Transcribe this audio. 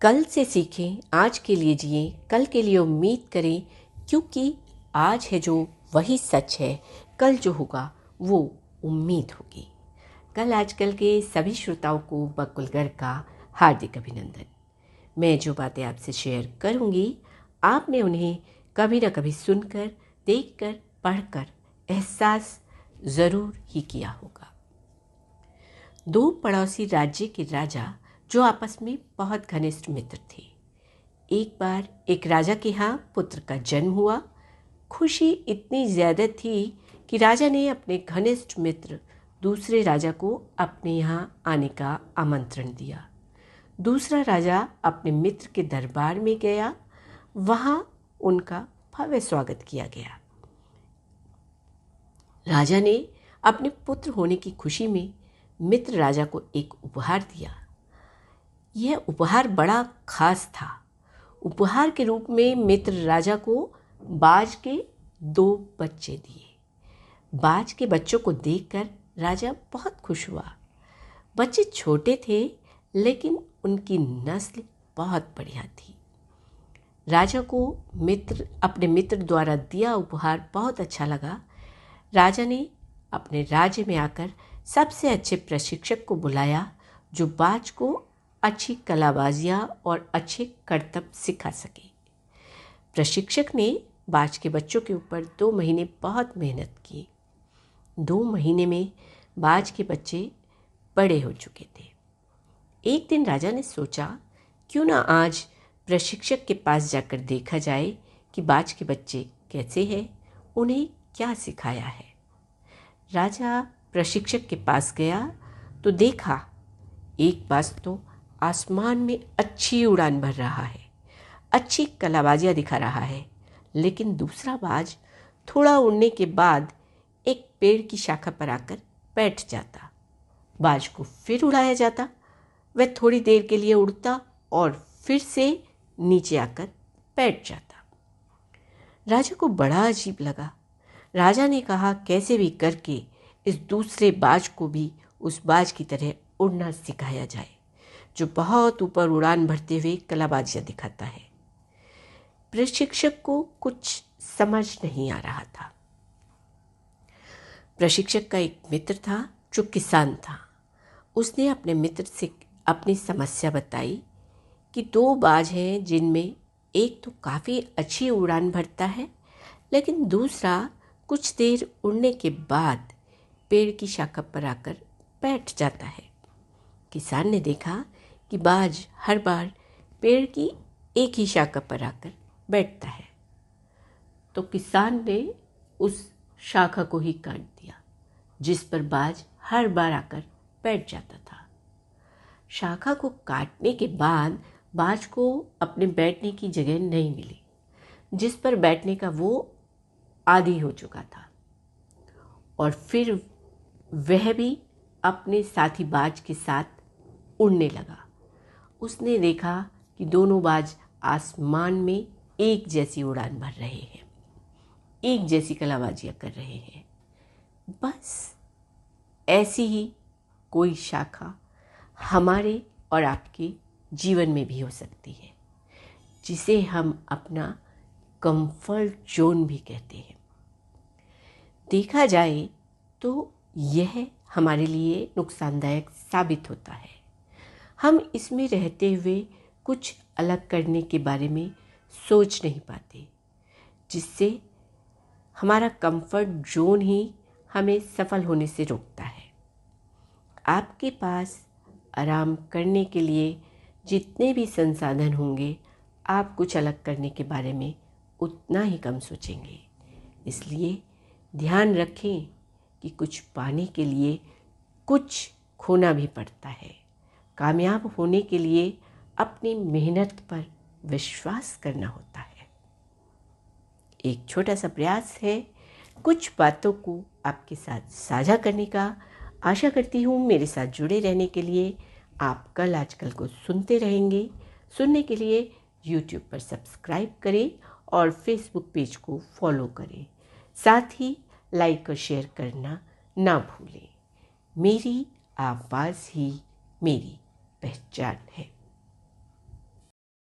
कल से सीखें, आज के लिए जिएं, कल के लिए उम्मीद करें, क्योंकि आज है जो वही सच है, कल जो होगा वो उम्मीद होगी। कल आजकल के सभी श्रोताओं को बकुल गर्ग का हार्दिक अभिनंदन। मैं जो बातें आपसे शेयर करूंगी, आपने उन्हें कभी न कभी सुनकर, देखकर, पढ़कर एहसास ज़रूर ही किया होगा। दो पड़ोसी राज्य के राजा जो आपस में बहुत घनिष्ठ मित्र थे। एक बार एक राजा के यहाँ पुत्र का जन्म हुआ। खुशी इतनी ज़्यादा थी कि राजा ने अपने घनिष्ठ मित्र दूसरे राजा को अपने यहाँ आने का आमंत्रण दिया। दूसरा राजा अपने मित्र के दरबार में गया। वहाँ उनका भव्य स्वागत किया गया। राजा ने अपने पुत्र होने की खुशी में मित्र राजा को एक उपहार दिया। यह उपहार बड़ा खास था। उपहार के रूप में मित्र राजा को बाज के 2 बच्चे दिए। बाज के बच्चों को देखकर राजा बहुत खुश हुआ। बच्चे छोटे थे, लेकिन उनकी नस्ल बहुत बढ़िया थी। राजा को अपने मित्र द्वारा दिया उपहार बहुत अच्छा लगा। राजा ने अपने राज्य में आकर सबसे अच्छे प्रशिक्षक को बुलाया, जो बाज को अच्छी कलाबाजियाँ और अच्छे करतब सिखा सके। प्रशिक्षक ने बाज के बच्चों के ऊपर 2 महीने बहुत मेहनत की। 2 महीने में बाज के बच्चे बड़े हो चुके थे। एक दिन राजा ने सोचा, क्यों ना आज प्रशिक्षक के पास जाकर देखा जाए कि बाज के बच्चे कैसे हैं, उन्हें क्या सिखाया है। राजा प्रशिक्षक के पास गया तो देखा, एक बाज तो आसमान में अच्छी उड़ान भर रहा है, अच्छी कलाबाजियाँ दिखा रहा है, लेकिन दूसरा बाज थोड़ा उड़ने के बाद एक पेड़ की शाखा पर आकर बैठ जाता। बाज को फिर उड़ाया जाता, वह थोड़ी देर के लिए उड़ता और फिर से नीचे आकर बैठ जाता। राजा को बड़ा अजीब लगा। राजा ने कहा, कैसे भी करके इस दूसरे बाज को भी उस बाज की तरह उड़ना सिखाया जाए, जो बहुत ऊपर उड़ान भरते हुए कलाबाजियाँ दिखाता है। प्रशिक्षक को कुछ समझ नहीं आ रहा था। प्रशिक्षक का एक मित्र था जो किसान था। उसने अपने मित्र से अपनी समस्या बताई कि 2 बाज हैं, जिनमें एक तो काफ़ी अच्छी उड़ान भरता है, लेकिन दूसरा कुछ देर उड़ने के बाद पेड़ की शाखा पर आकर बैठ जाता है। किसान ने देखा कि बाज हर बार पेड़ की एक ही शाखा पर आकर बैठता है, तो किसान ने उस शाखा को ही काट दिया जिस पर बाज हर बार आकर बैठ जाता था। शाखा को काटने के बाद बाज को अपने बैठने की जगह नहीं मिली, जिस पर बैठने का वो आदी हो चुका था, और फिर वह भी अपने साथी बाज के साथ उड़ने लगा। उसने देखा कि दोनों बाज आसमान में एक जैसी उड़ान भर रहे हैं, एक जैसी कलाबाजियाँ कर रहे हैं। बस ऐसी ही कोई शाखा हमारे और आपके जीवन में भी हो सकती है, जिसे हम अपना कंफर्ट जोन भी कहते हैं। देखा जाए तो यह हमारे लिए नुकसानदायक साबित होता है। हम इसमें रहते हुए कुछ अलग करने के बारे में सोच नहीं पाते, जिससे हमारा कंफर्ट जोन ही हमें सफल होने से रोकता है। आपके पास आराम करने के लिए जितने भी संसाधन होंगे, आप कुछ अलग करने के बारे में उतना ही कम सोचेंगे। इसलिए ध्यान रखें कि कुछ पाने के लिए कुछ खोना भी पड़ता है। कामयाब होने के लिए अपनी मेहनत पर विश्वास करना होता है। एक छोटा सा प्रयास है कुछ बातों को आपके साथ साझा करने का। आशा करती हूँ मेरे साथ जुड़े रहने के लिए आप कल आजकल को सुनते रहेंगे। सुनने के लिए YouTube पर सब्सक्राइब करें और Facebook पेज को फॉलो करें। साथ ही लाइक और शेयर करना ना भूलें। मेरी आवाज़ ही मेरी पहचान है।